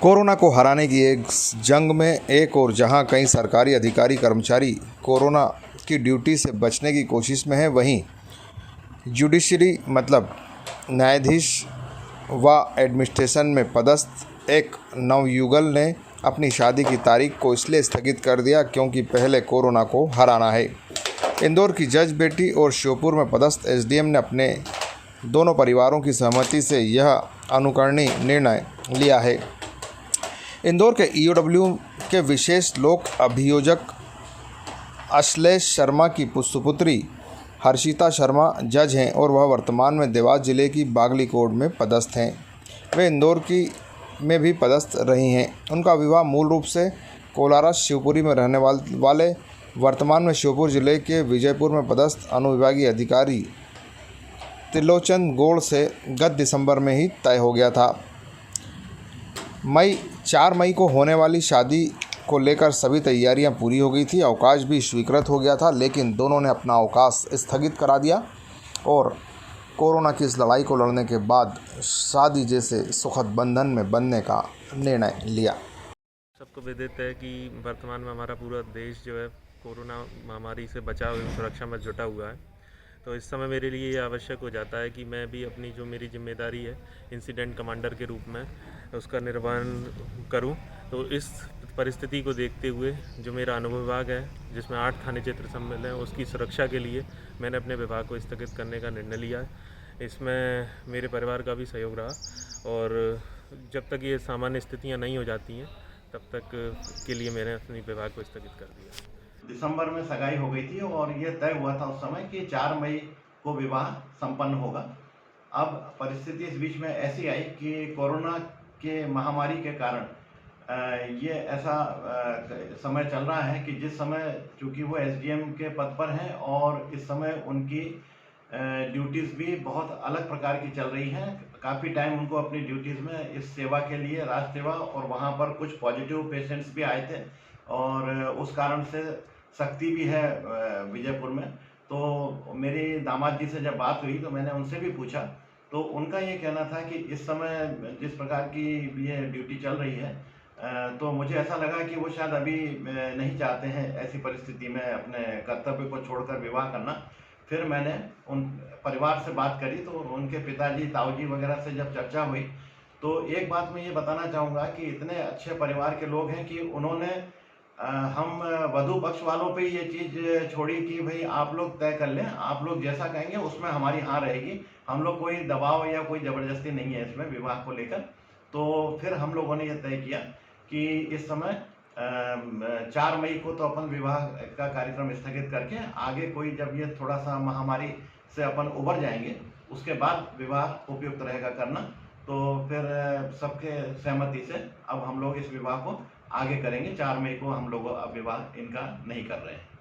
Corona को हराने की एक जंग में एक और जहां कई सरकारी अधिकारी कर्मचारी कोरोना की ड्यूटी से बचने की कोशिश में हैं, वहीं जुडिशरी मतलब न्यायाधीश व एडमिनिस्ट्रेशन में पदस्थ एक नवयुगल ने अपनी शादी की तारीख को इसलिए स्थगित कर दिया क्योंकि पहले कोरोना को हराना है। इंदौर की जज बेटी और श्योपुर में पदस्थ एसडीएम ने अपने दोनों परिवारों की सहमति से यह अनुकरणीय निर्णय लिया है। इंदौर के ईओडब्ल्यू के विशेष लोक अभियोजक अश्लेष शर्मा की सुपुत्री हर्षिता शर्मा जज हैं और वह वर्तमान में देवास जिले की बागली कोर्ट में पदस्थ हैं। वे इंदौर में भी पदस्थ रही हैं। उनका विवाह मूल रूप से कोलारस शिवपुरी में रहने वाले वर्तमान में श्योपुर जिले के विजयपुर में पदस्थ अनुविभागीय अधिकारी त्रिलोचन गौड़ से गत दिसंबर में ही तय हो गया था। 4 मई को होने वाली शादी को लेकर सभी तैयारियां पूरी हो गई थी। अवकाश भी स्वीकृत हो गया था, लेकिन दोनों ने अपना अवकाश स्थगित करा दिया और कोरोना की इस लड़ाई को लड़ने के बाद शादी जैसे सुखद बंधन में बंधने का निर्णय लिया। सबको विदित है कि वर्तमान में हमारा पूरा देश जो है कोरोना महामारी से बचाव एवं सुरक्षा में जुटा हुआ है। तो इस समय मेरे लिए ये आवश्यक हो जाता है कि मैं भी अपनी जो मेरी जिम्मेदारी है इंसिडेंट कमांडर के रूप में उसका निर्वहन करूं। तो इस परिस्थिति को देखते हुए जो मेरा अनुविभाग है, जिसमें 8 थाने क्षेत्र सम्मिलित हैं, उसकी सुरक्षा के लिए मैंने अपने विभाग को स्थगित करने का निर्णय लिया है। इसमें मेरे परिवार का भी सहयोग रहा और जब तक ये सामान्य स्थितियाँ नहीं हो जाती हैं तब तक के लिए मैंने अपने विभाग को स्थगित कर दिया। दिसंबर में सगाई हो गई थी और ये तय हुआ था उस समय कि 4 मई को विवाह संपन्न होगा। अब परिस्थिति इस बीच में ऐसी आई कि कोरोना के महामारी के कारण ये ऐसा समय चल रहा है कि जिस समय चूँकि वो एसडीएम के पद पर हैं और इस समय उनकी ड्यूटीज़ भी बहुत अलग प्रकार की चल रही हैं। काफ़ी टाइम उनको अपनी ड्यूटीज़ में इस सेवा के लिए राष्ट्र सेवा और वहाँ पर कुछ पॉजिटिव पेशेंट्स भी आए थे और उस कारण से सख्ती भी है विजयपुर में। तो मेरी दामाद जी से जब बात हुई तो मैंने उनसे भी पूछा, तो उनका ये कहना था कि इस समय जिस प्रकार की ये ड्यूटी चल रही है तो मुझे ऐसा लगा कि वो शायद अभी नहीं चाहते हैं ऐसी परिस्थिति में अपने कर्तव्य को छोड़कर विवाह करना। फिर मैंने उन परिवार से बात करी तो उनके पिताजी ताऊजी वगैरह से जब चर्चा हुई तो एक बात मैं ये बताना चाहूँगा कि इतने अच्छे परिवार के लोग हैं कि उन्होंने हम वधू पक्ष वालों पे ये चीज़ छोड़ी कि भाई आप लोग तय कर लें, आप लोग जैसा कहेंगे उसमें हमारी हाँ रहेगी। हम लोग कोई दबाव या कोई ज़बरदस्ती नहीं है इसमें विवाह को लेकर। तो फिर हम लोगों ने ये तय किया कि इस समय 4 मई को तो अपन विवाह का कार्यक्रम स्थगित करके आगे कोई जब ये थोड़ा सा महामारी से अपन उबर जाएंगे उसके बाद विवाह उपयुक्त रहेगा करना। तो फिर सबके सहमति से अब हम लोग इस विवाह को आगे करेंगे। 4 मई को हम लोग अब विवाह इनका नहीं कर रहे हैं।